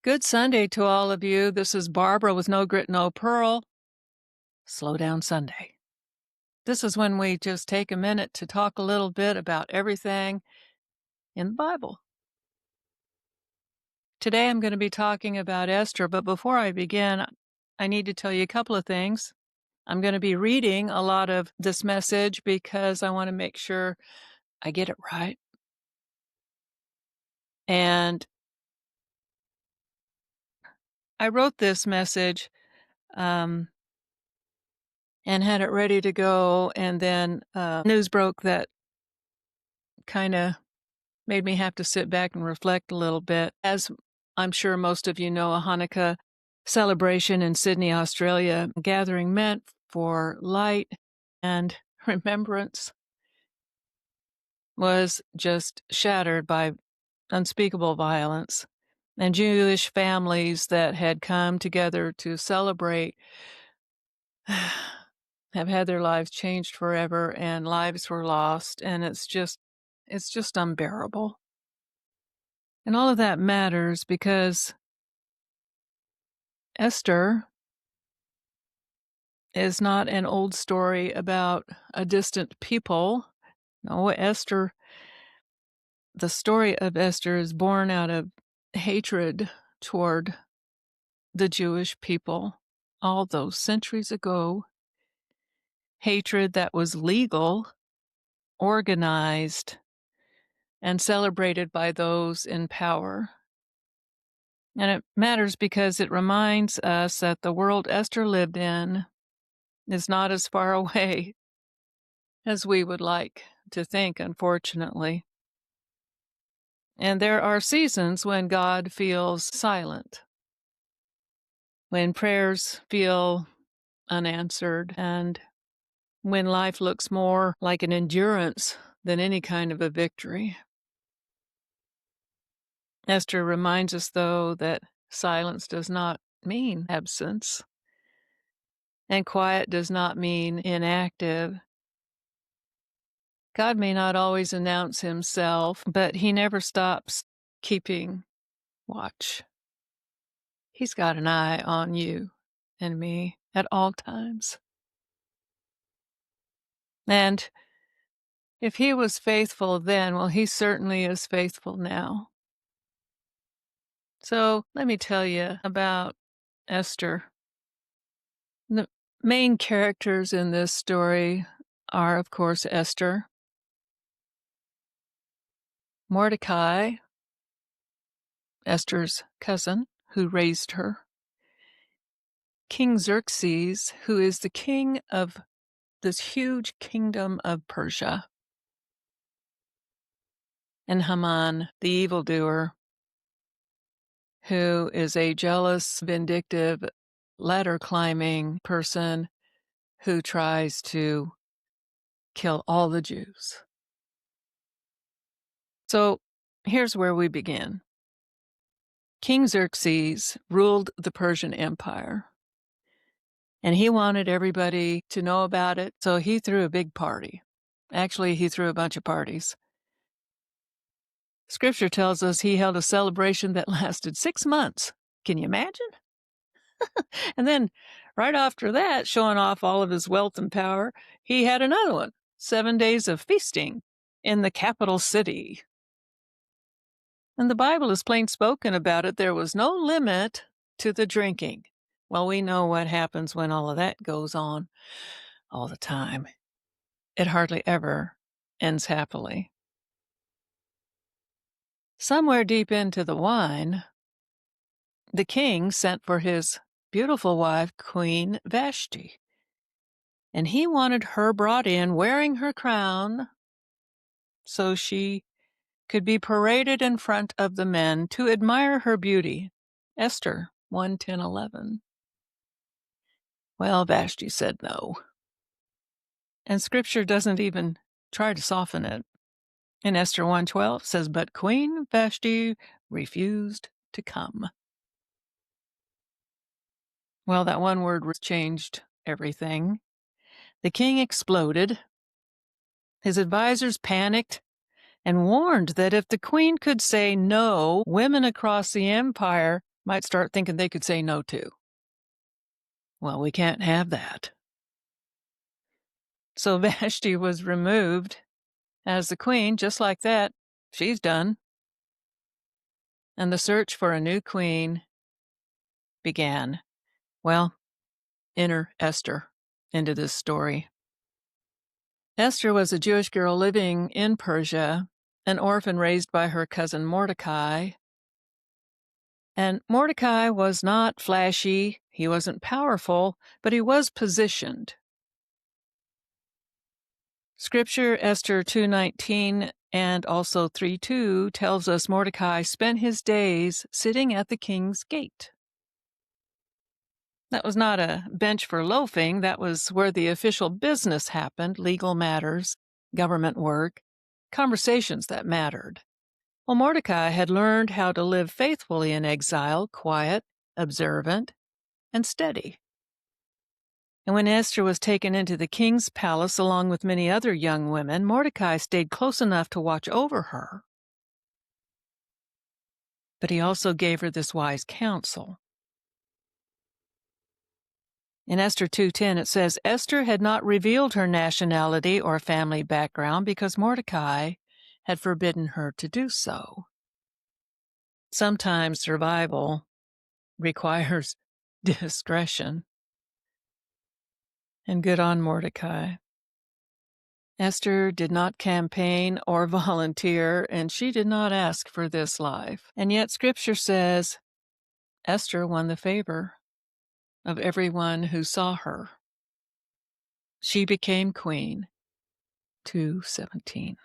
Good Sunday to all of you. This is Barbara with No Grit, No Pearl. Slow Down Sunday. This is when we just take a minute to talk a little bit about everything in the Bible. Today I'm going to be talking about Esther, but before I begin, I need to tell you a couple of things. I'm going to be reading a lot of this message because I want to make sure I get it right. And I wrote this message and had it ready to go, and then news broke that kind of made me have to sit back and reflect a little bit. As I'm sure most of you know, a Hanukkah celebration in Sydney, Australia, gathering meant for light and remembrance was just shattered by unspeakable violence. And Jewish families that had come together to celebrate have had their lives changed forever, and lives were lost, and it's just unbearable. And all of that matters because Esther is not an old story about a distant people. No, the story of Esther is born out of hatred toward the Jewish people all those centuries ago. Hatred that was legal, organized, and celebrated by those in power. And it matters because it reminds us that the world Esther lived in is not as far away as we would like to think, unfortunately. And there are seasons when God feels silent, when prayers feel unanswered, and when life looks more like an endurance than any kind of a victory. Esther reminds us, though, that silence does not mean absence, and quiet does not mean inactive. God may not always announce himself, but he never stops keeping watch. He's got an eye on you and me at all times. And if he was faithful then, well, he certainly is faithful now. So let me tell you about Esther. The main characters in this story are, of course, Esther, Mordecai, Esther's cousin, who raised her, King Xerxes, who is the king of this huge kingdom of Persia, and Haman, the evildoer, who is a jealous, vindictive, ladder-climbing person who tries to kill all the Jews. So here's where we begin. King Xerxes ruled the Persian Empire, and he wanted everybody to know about it, so he threw a big party. Actually, he threw a bunch of parties. Scripture tells us he held a celebration that lasted 6 months. Can you imagine? And then right after that, showing off all of his wealth and power, he had another one, 7 days of feasting in the capital city. And the Bible is plain spoken about it. There was no limit to the drinking. Well, we know what happens when all of that goes on all the time. It hardly ever ends happily. Somewhere deep into the wine, the king sent for his beautiful wife, Queen Vashti, and he wanted her brought in wearing her crown so she could be paraded in front of the men to admire her beauty. Esther 1:10-11. Well, Vashti said no. And Scripture doesn't even try to soften it. In Esther 1:12 says, but Queen Vashti refused to come. Well, that one word changed everything. The king exploded. His advisors panicked and warned that if the queen could say no, women across the empire might start thinking they could say no to. Well, we can't have that. So Vashti was removed as the queen, just like that. She's done. And the search for a new queen began. Well, enter Esther into this story. Esther was a Jewish girl living in Persia, an orphan raised by her cousin Mordecai. And Mordecai was not flashy, he wasn't powerful, but he was positioned. Scripture, Esther 2:19 and also 3:2 tells us Mordecai spent his days sitting at the king's gate. That was not a bench for loafing, that was where the official business happened, legal matters, government work, conversations that mattered. Well, Mordecai had learned how to live faithfully in exile, quiet, observant, and steady. And when Esther was taken into the king's palace along with many other young women, Mordecai stayed close enough to watch over her. But he also gave her this wise counsel. In Esther 2:10, it says, Esther had not revealed her nationality or family background because Mordecai had forbidden her to do so. Sometimes survival requires discretion. And good on Mordecai. Esther did not campaign or volunteer, and she did not ask for this life. And yet Scripture says Esther won the favor of everyone who saw her. She became queen. 2:17.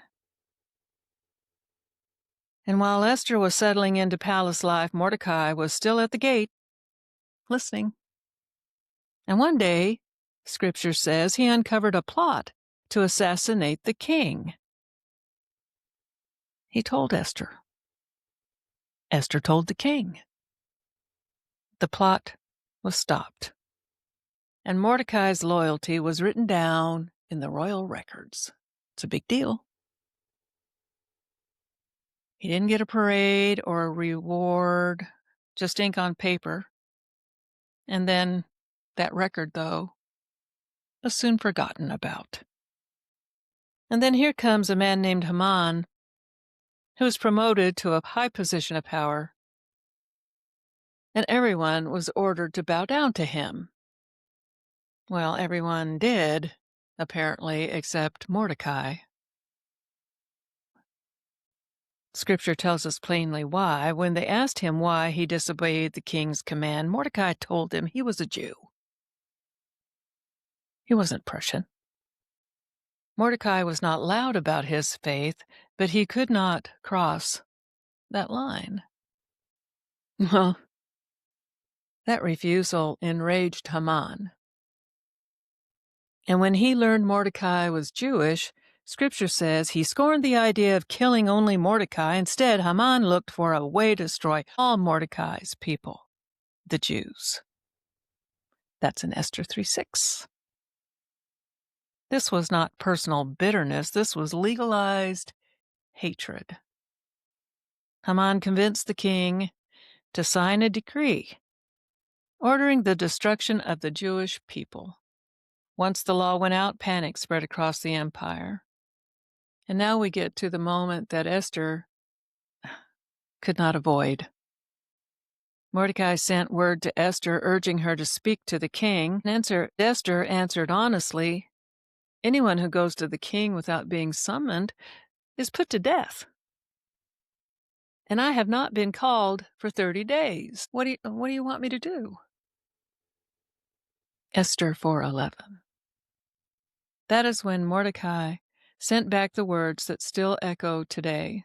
And while Esther was settling into palace life, Mordecai was still at the gate, listening. And one day, Scripture says, he uncovered a plot to assassinate the king. He told Esther. Esther told the king. The plot was stopped. And Mordecai's loyalty was written down in the royal records. It's a big deal. He didn't get a parade or a reward, just ink on paper. And then that record, though, was soon forgotten about. And then here comes a man named Haman, who was promoted to a high position of power, and everyone was ordered to bow down to him. Well, everyone did, apparently, except Mordecai. Scripture tells us plainly why. When they asked him why he disobeyed the king's command, Mordecai told them he was a Jew. He wasn't Prussian. Mordecai was not loud about his faith, but he could not cross that line. Well, that refusal enraged Haman. And when he learned Mordecai was Jewish, Scripture says he scorned the idea of killing only Mordecai. Instead, Haman looked for a way to destroy all Mordecai's people, the Jews. That's in Esther 3:6. This was not personal bitterness. This was legalized hatred. Haman convinced the king to sign a decree ordering the destruction of the Jewish people. Once the law went out, panic spread across the empire. And now we get to the moment that Esther could not avoid. Mordecai sent word to Esther urging her to speak to the king. Esther answered honestly, anyone who goes to the king without being summoned is put to death. And I have not been called for 30 days. What do you want me to do? Esther 4:11. That is when Mordecai sent back the words that still echo today.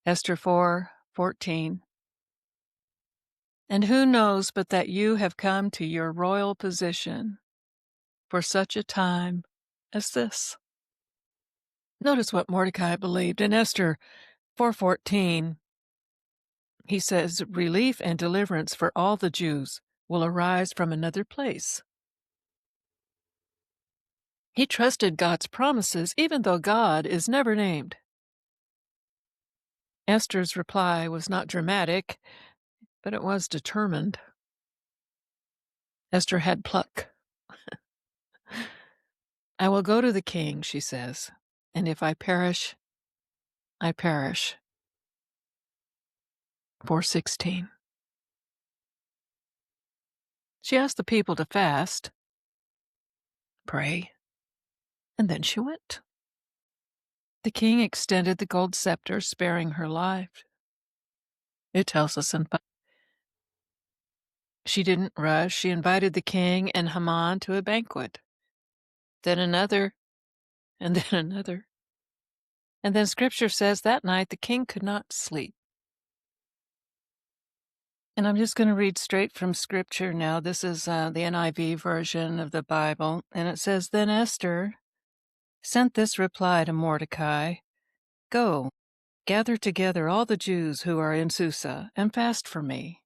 Esther 4:14. And who knows but that you have come to your royal position for such a time as this? Notice what Mordecai believed. In Esther 4:14, he says, relief and deliverance for all the Jews will arise from another place. He trusted God's promises, even though God is never named. Esther's reply was not dramatic. but it was determined. Esther had pluck. "I will go to the king," she says, "and if I perish, I perish." 4:16. She asked the people to fast, pray, and then she went. The king extended the gold scepter, sparing her life. It tells us in she didn't rush. She invited the king and Haman to a banquet. Then another, and then another. And then scripture says that night the king could not sleep. And I'm just going to read straight from scripture now. This is the NIV version of the Bible. And it says, "Then Esther sent this reply to Mordecai, 'Go, gather together all the Jews who are in Susa, and fast for me.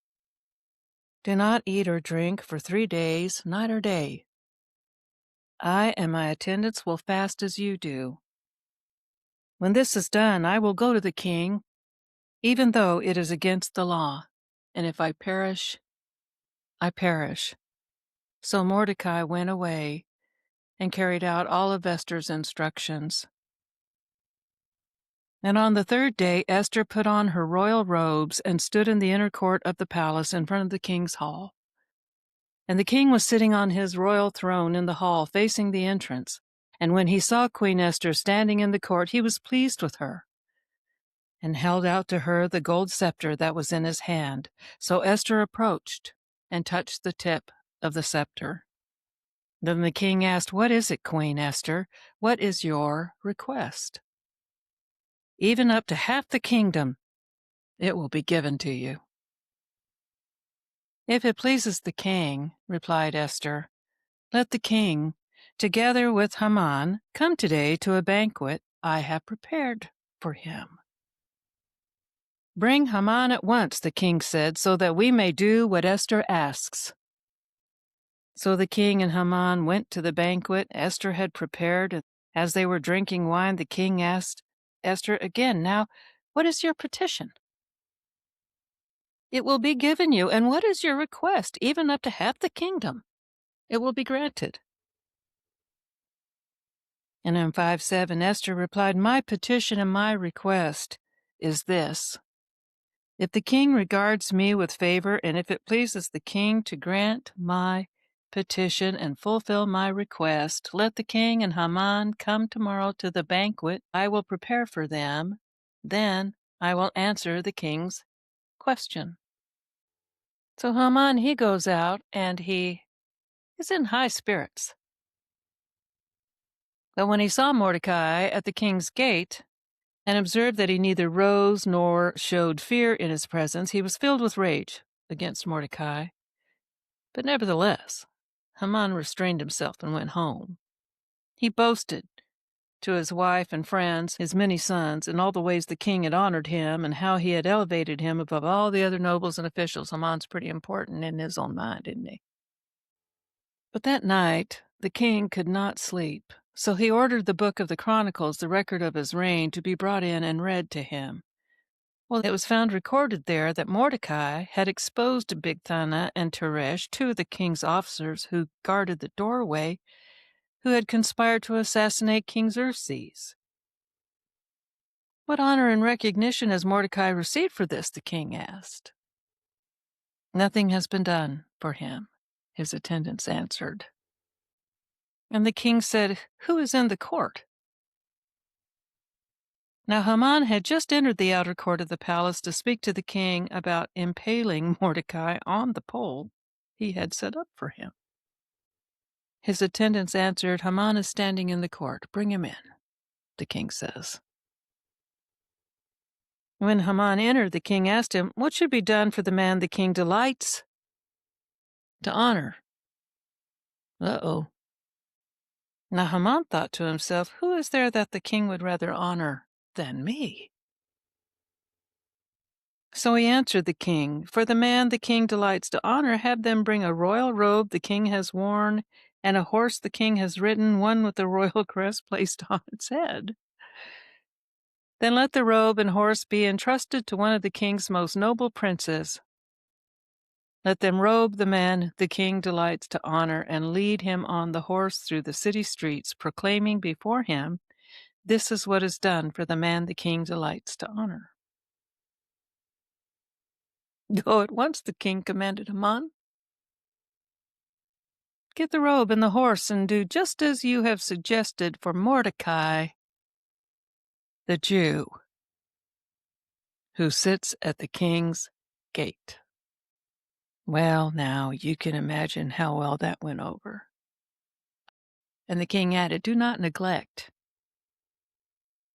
Do not eat or drink for 3 days, night or day. I and my attendants will fast as you do. When this is done, I will go to the king, even though it is against the law. And if I perish, I perish.' So Mordecai went away and carried out all of Esther's instructions. And on the 3rd day, Esther put on her royal robes and stood in the inner court of the palace in front of the king's hall. And the king was sitting on his royal throne in the hall facing the entrance. And when he saw Queen Esther standing in the court, he was pleased with her and held out to her the gold scepter that was in his hand. So Esther approached and touched the tip of the scepter. Then the king asked, 'What is it, Queen Esther? What is your request?' 'Even up to half the kingdom, it will be given to you.' 'If it pleases the king,' replied Esther, 'let the king, together with Haman, come today to a banquet I have prepared for him.' 'Bring Haman at once,' the king said, 'so that we may do what Esther asks.' So the king and Haman went to the banquet Esther had prepared, and as they were drinking wine, the king asked Esther again, 'Now, what is your petition?' 'It will be given you. And what is your request? Even up to half the kingdom, it will be granted.' And in 5:7, Esther replied, 'My petition and my request is this. If the king regards me with favor, and if it pleases the king to grant my petition and fulfill my request, let the king and Haman come tomorrow to the banquet I will prepare for them. Then I will answer the king's question.' So Haman, he goes out and he is in high spirits. But when he saw Mordecai at the king's gate and observed that he neither rose nor showed fear in his presence, he was filled with rage against Mordecai. But nevertheless, Haman restrained himself and went home. He boasted to his wife and friends, his many sons, in all the ways the king had honored him and how he had elevated him above all the other nobles and officials. Haman's pretty important in his own mind, isn't he? But that night, the king could not sleep, so he ordered the book of the Chronicles, the record of his reign, to be brought in and read to him. Well, it was found recorded there that Mordecai had exposed Bigthana and Teresh, two of the king's officers who guarded the doorway, who had conspired to assassinate King Xerxes. 'What honor and recognition has Mordecai received for this?' the king asked. 'Nothing has been done for him,' his attendants answered. And the king said, 'Who is in the court?' Now Haman had just entered the outer court of the palace to speak to the king about impaling Mordecai on the pole he had set up for him. His attendants answered, 'Haman is standing in the court. Bring him in,' the king says. When Haman entered, the king asked him, 'What should be done for the man the king delights to honor?' Uh-oh. Now Haman thought to himself, 'Who is there that the king would rather honor than me?' So he answered the king, 'For the man the king delights to honor, have them bring a royal robe the king has worn, and a horse the king has ridden, one with the royal crest placed on its head. Then let the robe and horse be entrusted to one of the king's most noble princes, Let them robe the man the king delights to honor and lead him on the horse through the city streets, proclaiming before him, 'This is what is done for the man the king delights to honor.'" "Go at once," the king commanded Haman. "Get the robe and the horse and do just as you have suggested for Mordecai, the Jew, who sits at the king's gate." Well, now you can imagine how well that went over. And the king added, "Do not neglect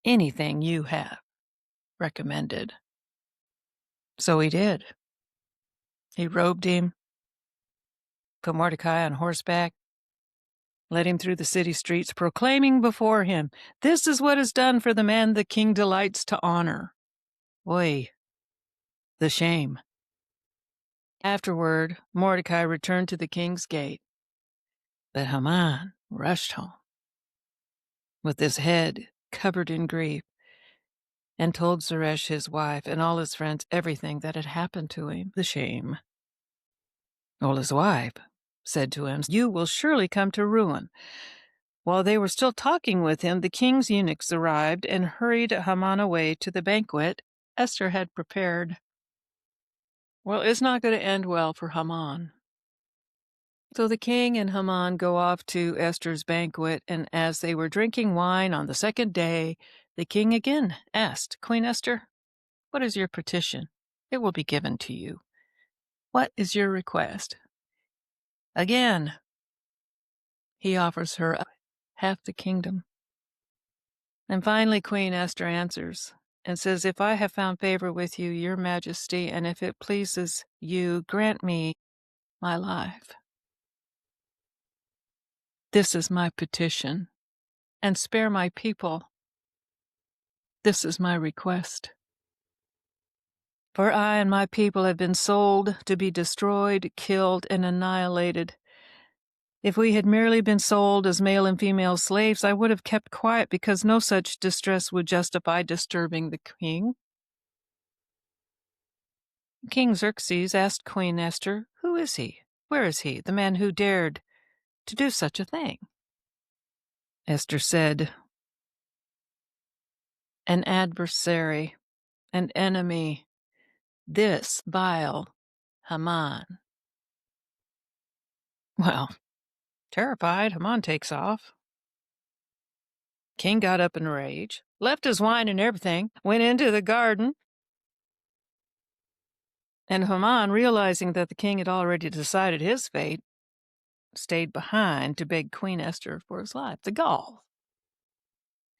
anything you have recommended." So he did. He robed him, put Mordecai on horseback, led him through the city streets, proclaiming before him, "This is what is done for the man the king delights to honor." Oy, the shame. Afterward, Mordecai returned to the king's gate, but Haman rushed home with his head covered in grief and told Zeresh, his wife, and all his friends everything that had happened to him. The shame. Well, his wife said to him, "You will surely come to ruin." While they were still talking with him, the king's eunuchs arrived and hurried Haman away to the banquet Esther had prepared. Well, it's not going to end well for Haman. So the king and Haman go off to Esther's banquet, and as they were drinking wine on the second day, the king again asked, "Queen Esther, what is your petition? It will be given to you. What is your request?" Again, he offers her half the kingdom. And finally, Queen Esther answers and says, "If I have found favor with you, your majesty, and if it pleases you, grant me my life. This is my petition, and spare my people. This is my request. For I and my people have been sold to be destroyed, killed, and annihilated. If we had merely been sold as male and female slaves, I would have kept quiet because no such distress would justify disturbing the king." King Xerxes asked Queen Esther, "Who is he? Where is he, the man who dared to do such a thing?" Esther said, "An adversary, an enemy, this vile Haman." Well, terrified, Haman takes off. King got up in a rage, left his wine and everything, went into the garden. And Haman, realizing that the king had already decided his fate, stayed behind to beg Queen Esther for his life. The gall.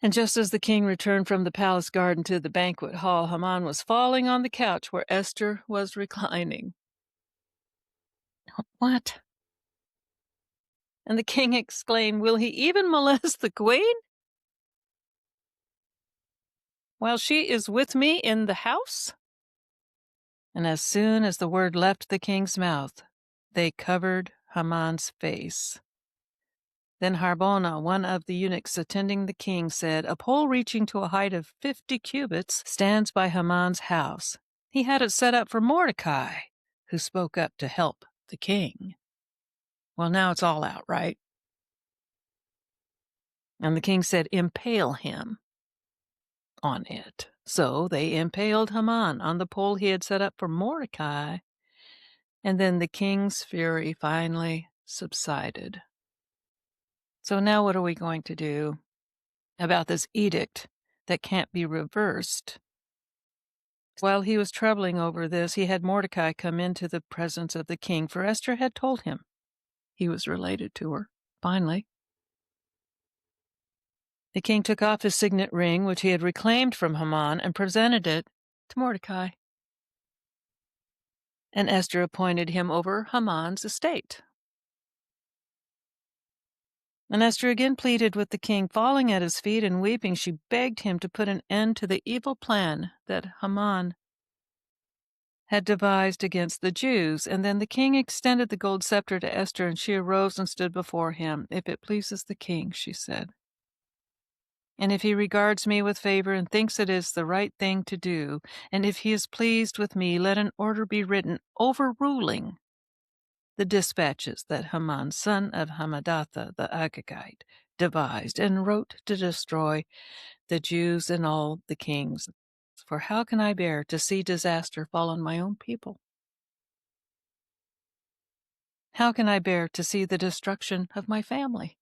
And just as the king returned from the palace garden to the banquet hall, Haman was falling on the couch where Esther was reclining. What? And the king exclaimed, "Will he even molest the queen while she is with me in the house?" And as soon as the word left the king's mouth, they covered Haman's face. Then Harbona, one of the eunuchs attending the king, said, "A pole reaching to a height of 50 cubits stands by Haman's house. He had it set up for Mordecai, who spoke up to help the king." Well, now it's all out, right? And the king said, "Impale him on it." So they impaled Haman on the pole he had set up for Mordecai. And then the king's fury finally subsided. So now what are we going to do about this edict that can't be reversed? While he was troubling over this, he had Mordecai come into the presence of the king, for Esther had told him he was related to her. Finally, the king took off his signet ring, which he had reclaimed from Haman, and presented it to Mordecai. And Esther appointed him over Haman's estate. And Esther again pleaded with the king. Falling at his feet and weeping, she begged him to put an end to the evil plan that Haman had devised against the Jews. And then the king extended the gold scepter to Esther, and she arose and stood before him. "If it pleases the king," she said, "and if he regards me with favor and thinks it is the right thing to do, and if he is pleased with me, let an order be written overruling the dispatches that Haman, son of Hammedatha the Agagite, devised and wrote to destroy the Jews and all the kings. For how can I bear to see disaster fall on my own people? How can I bear to see the destruction of my family?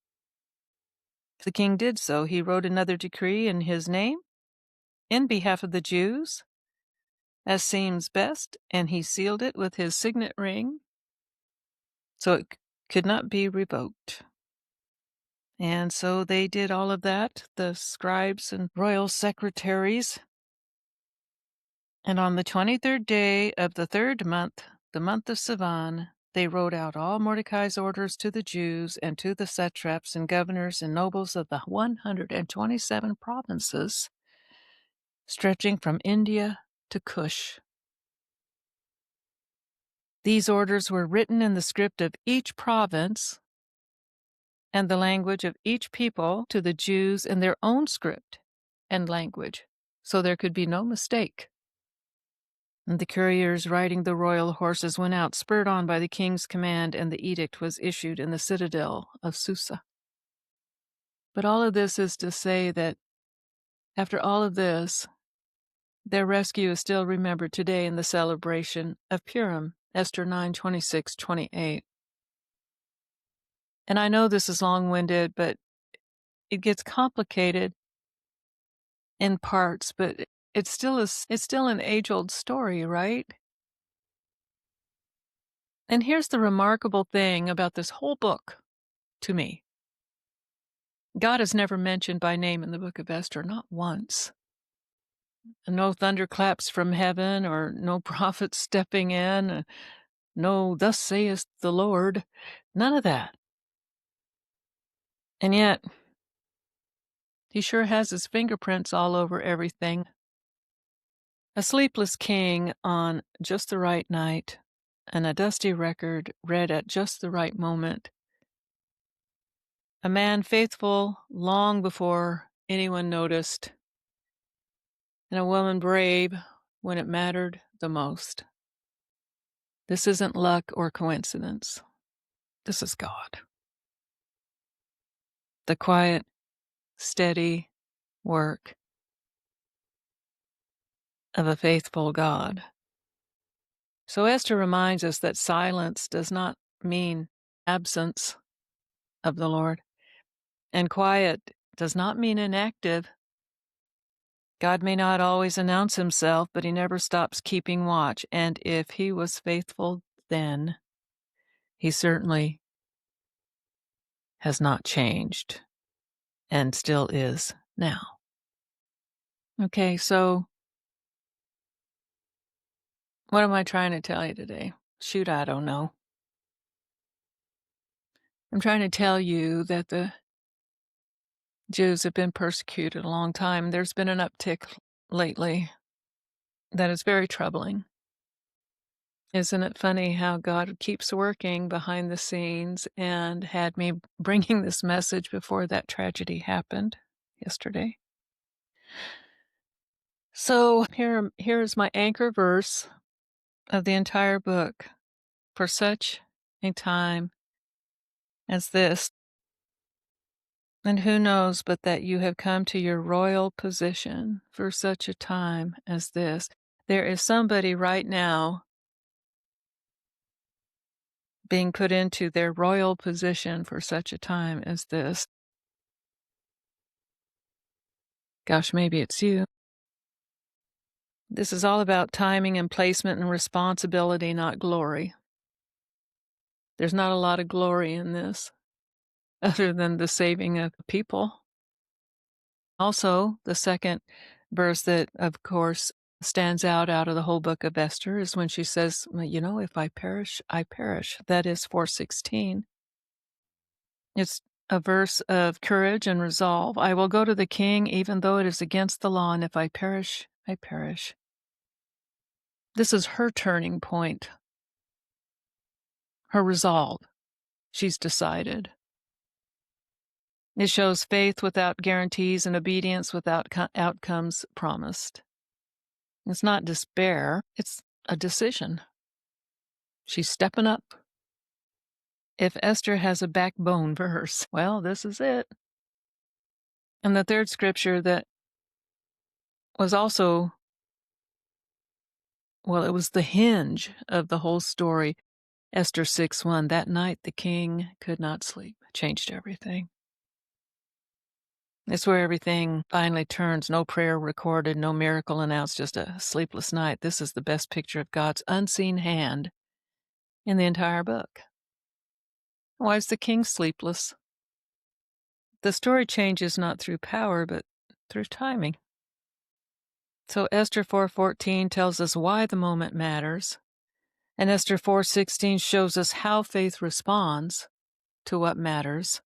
The king did so. He wrote another decree in his name, in behalf of the Jews, as seems best, and he sealed it with his signet ring, so it could not be revoked. And so they did all of that, the scribes and royal secretaries. And on the 23rd day of the 3rd month, the month of Sivan, they wrote out all Mordecai's orders to the Jews and to the satraps and governors and nobles of the 127 provinces, stretching from India to Cush. These orders were written in the script of each province and the language of each people to the Jews in their own script and language, so there could be no mistake. And the couriers riding the royal horses went out, spurred on by the king's command, and the edict was issued in the citadel of Susa. But all of this is to say that after all of this, their rescue is still remembered today in the celebration of Purim, Esther 9:26-28. And I know this is long-winded, but it gets complicated in parts, but it's still an age-old story, right? And here's the remarkable thing about this whole book to me. God is never mentioned by name in the book of Esther, not once. No thunderclaps from heaven or no prophets stepping in, no thus saith the Lord, none of that. And yet, he sure has his fingerprints all over everything. A sleepless king on just the right night, and a dusty record read at just the right moment. A man faithful long before anyone noticed, and a woman brave when it mattered the most. This isn't luck or coincidence. This is God. The quiet, steady work of a faithful God. So Esther reminds us that silence does not mean absence of the Lord, and quiet does not mean inactive. God may not always announce himself, but he never stops keeping watch, and if he was faithful then, he certainly has not changed and still is now. Okay, so what am I trying to tell you today? Shoot, I don't know. I'm trying to tell you that the Jews have been persecuted a long time. There's been an uptick lately that is very troubling. Isn't it funny how God keeps working behind the scenes and had me bringing this message before that tragedy happened yesterday? So here is my anchor verse of the entire book. For such a time as this, and who knows but that you have come to your royal position for such a time as this. There is somebody right now being put into their royal position for such a time as this. Gosh, maybe it's you. This is all about timing and placement and responsibility, not glory. There's not a lot of glory in this, other than the saving of people. Also, the second verse that, of course, stands out of the whole book of Esther is when she says, "Well, you know, if I perish, I perish." That is 4:16. It's a verse of courage and resolve. I will go to the king, even though it is against the law, and if I perish, I perish. This is her turning point, her resolve. She's decided. It shows faith without guarantees and obedience without outcomes promised. It's not despair, it's a decision. She's stepping up. If Esther has a backbone verse, well, this is it. And the third scripture that was also, well, it was the hinge of the whole story. Esther 6:1, that night the king could not sleep. Changed everything. It's where everything finally turns. No prayer recorded, no miracle announced, just a sleepless night. This is the best picture of God's unseen hand in the entire book. Why is the king sleepless? The story changes not through power, but through timing. So Esther 4:14 tells us why the moment matters, and Esther 4:16 shows us how faith responds to what matters.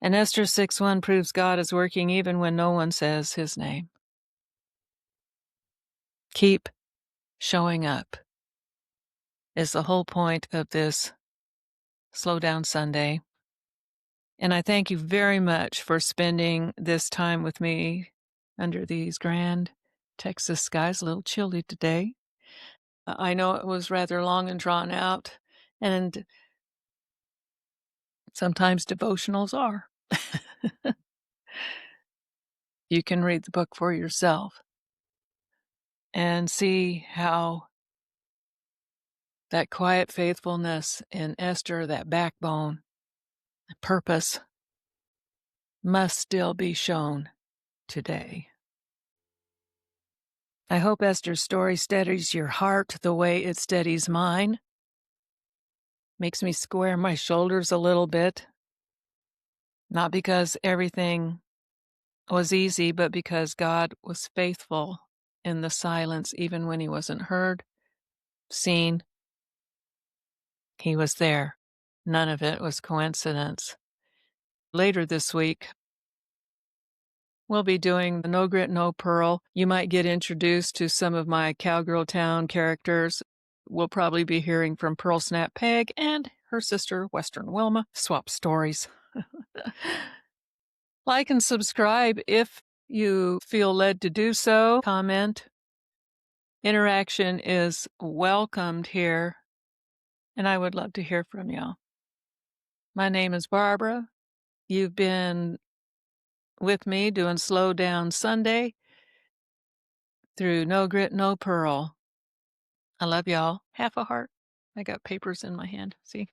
And Esther 6:1 proves God is working even when no one says his name. Keep showing up is the whole point of this Slow Down Sunday. And I thank you very much for spending this time with me under these grand Texas skies. A little chilly today. I know it was rather long and drawn out, and sometimes devotionals are. You can read the book for yourself and see how that quiet faithfulness in Esther, that backbone, purpose, must still be shown today. I hope Esther's story steadies your heart the way it steadies mine. Makes me square my shoulders a little bit. Not because everything was easy, but because God was faithful in the silence, even when he wasn't heard, seen. He was there. None of it was coincidence. Later this week, we'll be doing the No Grit, No Pearl. You might get introduced to some of my Cowgirl Town characters. We'll probably be hearing from Pearl Snap Peg and her sister, Western Wilma. Swap stories. Like and subscribe if you feel led to do so. Comment. Interaction is welcomed here, and I would love to hear from y'all. My name is Barbara. You've been with me doing Slow Down Sunday through No Grit, No Pearl. I love y'all. Half a heart. I got papers in my hand. See?